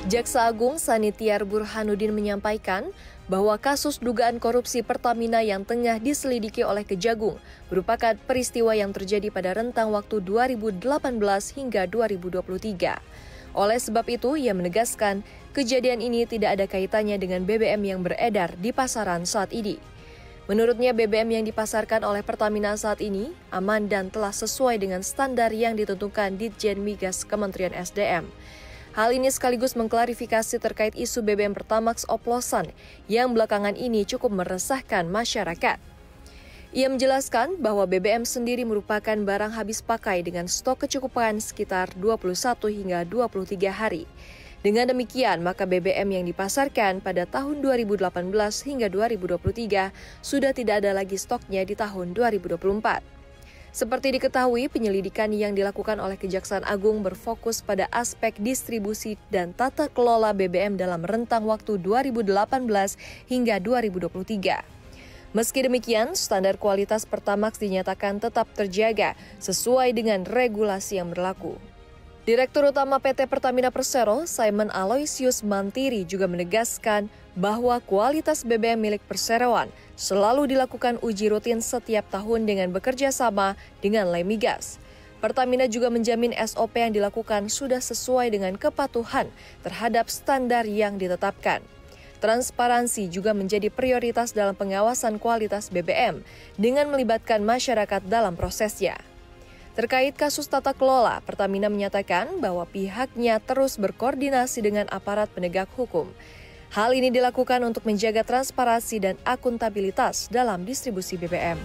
Jaksa Agung Sanitiar Burhanuddin menyampaikan bahwa kasus dugaan korupsi Pertamina yang tengah diselidiki oleh Kejagung merupakan peristiwa yang terjadi pada rentang waktu 2018 hingga 2023. Oleh sebab itu, ia menegaskan kejadian ini tidak ada kaitannya dengan BBM yang beredar di pasaran saat ini. Menurutnya, BBM yang dipasarkan oleh Pertamina saat ini aman dan telah sesuai dengan standar yang ditentukan Ditjen Migas Kementerian SDM. Hal ini sekaligus mengklarifikasi terkait isu BBM Pertamax oplosan yang belakangan ini cukup meresahkan masyarakat. Ia menjelaskan bahwa BBM sendiri merupakan barang habis pakai dengan stok kecukupan sekitar 21 hingga 23 hari. Dengan demikian, maka BBM yang dipasarkan pada tahun 2018 hingga 2023 sudah tidak ada lagi stoknya di tahun 2024. Seperti diketahui, penyelidikan yang dilakukan oleh Kejaksaan Agung berfokus pada aspek distribusi dan tata kelola BBM dalam rentang waktu 2018 hingga 2023. Meski demikian, standar kualitas Pertamax dinyatakan tetap terjaga sesuai dengan regulasi yang berlaku. Direktur Utama PT Pertamina Persero, Simon Aloysius Mantiri juga menegaskan bahwa kualitas BBM milik perseroan selalu dilakukan uji rutin setiap tahun dengan bekerja sama dengan Lemigas. Pertamina juga menjamin SOP yang dilakukan sudah sesuai dengan kepatuhan terhadap standar yang ditetapkan. Transparansi juga menjadi prioritas dalam pengawasan kualitas BBM dengan melibatkan masyarakat dalam prosesnya. Terkait kasus tata kelola, Pertamina menyatakan bahwa pihaknya terus berkoordinasi dengan aparat penegak hukum. Hal ini dilakukan untuk menjaga transparansi dan akuntabilitas dalam distribusi BBM.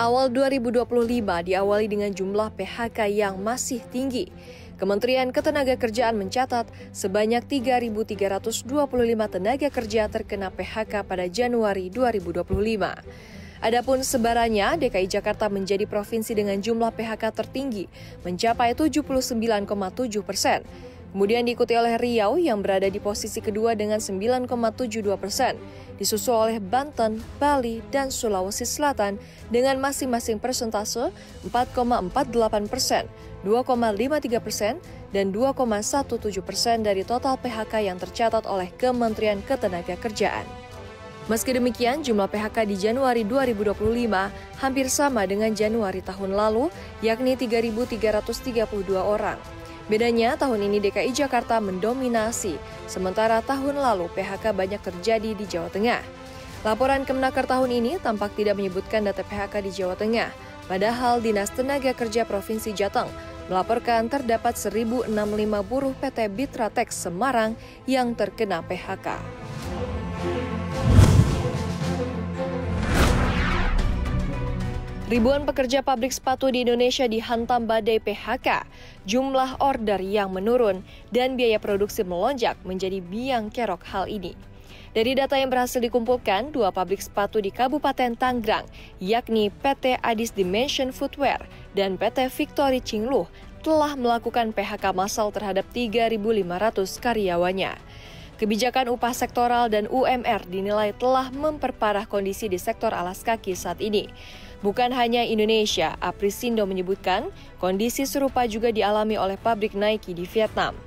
Awal 2025 diawali dengan jumlah PHK yang masih tinggi. Kementerian Ketenagakerjaan mencatat sebanyak 3.325 tenaga kerja terkena PHK pada Januari 2025. Adapun sebarannya, DKI Jakarta menjadi provinsi dengan jumlah PHK tertinggi, mencapai 79,7%. Kemudian diikuti oleh Riau yang berada di posisi kedua dengan 9,72%, disusul oleh Banten, Bali, dan Sulawesi Selatan dengan masing-masing persentase 4,48%, 2,53%, dan 2,17% dari total PHK yang tercatat oleh Kementerian Ketenagakerjaan. Meski demikian, jumlah PHK di Januari 2025 hampir sama dengan Januari tahun lalu, yakni 3.332 orang. Bedanya, tahun ini DKI Jakarta mendominasi, sementara tahun lalu PHK banyak terjadi di Jawa Tengah. Laporan Kemenaker tahun ini tampak tidak menyebutkan data PHK di Jawa Tengah, padahal Dinas Tenaga Kerja Provinsi Jateng melaporkan terdapat 1.065 buruh PT Bitratex Semarang yang terkena PHK. Ribuan pekerja pabrik sepatu di Indonesia dihantam badai PHK. Jumlah order yang menurun dan biaya produksi melonjak menjadi biang kerok hal ini. Dari data yang berhasil dikumpulkan, 2 pabrik sepatu di Kabupaten Tangerang, yakni PT Adis Dimension Footwear dan PT Victory Cingluh, telah melakukan PHK massal terhadap 3.500 karyawannya. Kebijakan upah sektoral dan UMR dinilai telah memperparah kondisi di sektor alas kaki saat ini. Bukan hanya Indonesia, Aprisindo menyebutkan kondisi serupa juga dialami oleh pabrik Nike di Vietnam.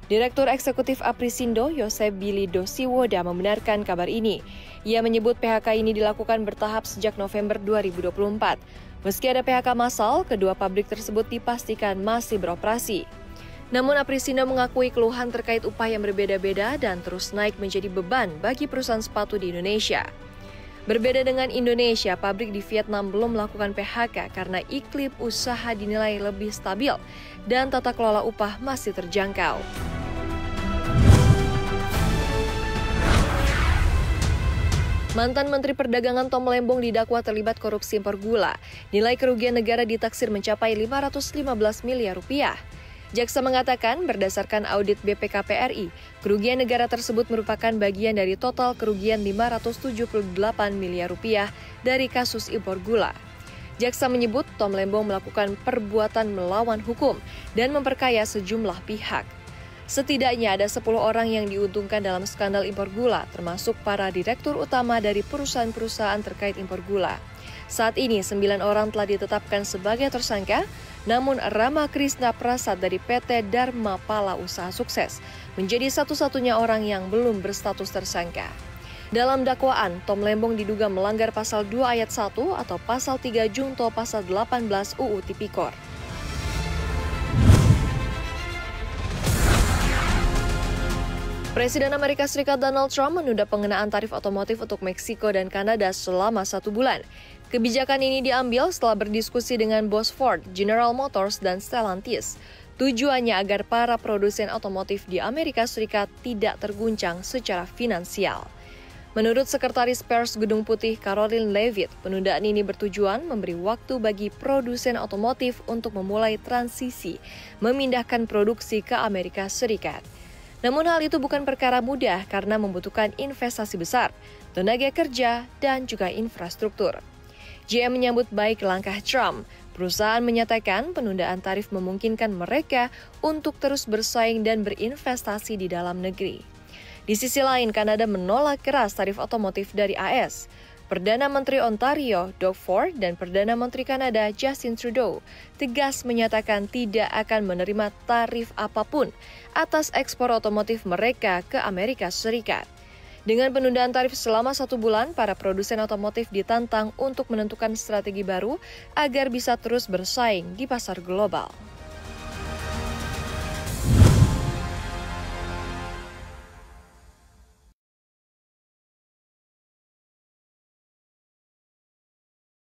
Direktur Eksekutif Aprisindo, Yosef Billy Dosiwoda, membenarkan kabar ini. Ia menyebut PHK ini dilakukan bertahap sejak November 2024. Meski ada PHK massal, kedua pabrik tersebut dipastikan masih beroperasi. Namun Aprisindo mengakui keluhan terkait upah yang berbeda-beda dan terus naik menjadi beban bagi perusahaan sepatu di Indonesia. Berbeda dengan Indonesia, pabrik di Vietnam belum melakukan PHK karena iklim usaha dinilai lebih stabil dan tata kelola upah masih terjangkau. Mantan Menteri Perdagangan Tom Lembong didakwa terlibat korupsi impor gula. Nilai kerugian negara ditaksir mencapai 515 miliar rupiah. Jaksa mengatakan berdasarkan audit BPKP RI, kerugian negara tersebut merupakan bagian dari total kerugian 578 miliar rupiah dari kasus impor gula. Jaksa menyebut Tom Lembong melakukan perbuatan melawan hukum dan memperkaya sejumlah pihak. Setidaknya ada 10 orang yang diuntungkan dalam skandal impor gula, termasuk para direktur utama dari perusahaan-perusahaan terkait impor gula. Saat ini, 9 orang telah ditetapkan sebagai tersangka, namun Rama Krishna Prasad dari PT Dharma Pala Usaha Sukses menjadi satu-satunya orang yang belum berstatus tersangka. Dalam dakwaan, Tom Lembong diduga melanggar pasal 2 ayat 1 atau pasal 3 Junto pasal 18 UU Tipikor. Presiden Amerika Serikat Donald Trump menunda pengenaan tarif otomotif untuk Meksiko dan Kanada selama 1 bulan. Kebijakan ini diambil setelah berdiskusi dengan bos Ford, General Motors, dan Stellantis. Tujuannya agar para produsen otomotif di Amerika Serikat tidak terguncang secara finansial. Menurut Sekretaris Pers Gedung Putih Caroline Leavitt, penundaan ini bertujuan memberi waktu bagi produsen otomotif untuk memulai transisi memindahkan produksi ke Amerika Serikat. Namun hal itu bukan perkara mudah karena membutuhkan investasi besar, tenaga kerja, dan juga infrastruktur. GM menyambut baik langkah Trump. Perusahaan menyatakan penundaan tarif memungkinkan mereka untuk terus bersaing dan berinvestasi di dalam negeri. Di sisi lain, Kanada menolak keras tarif otomotif dari AS. Perdana Menteri Ontario, Doug Ford, dan Perdana Menteri Kanada, Justin Trudeau, tegas menyatakan tidak akan menerima tarif apapun atas ekspor otomotif mereka ke Amerika Serikat. Dengan penundaan tarif selama 1 bulan, para produsen otomotif ditantang untuk menentukan strategi baru agar bisa terus bersaing di pasar global.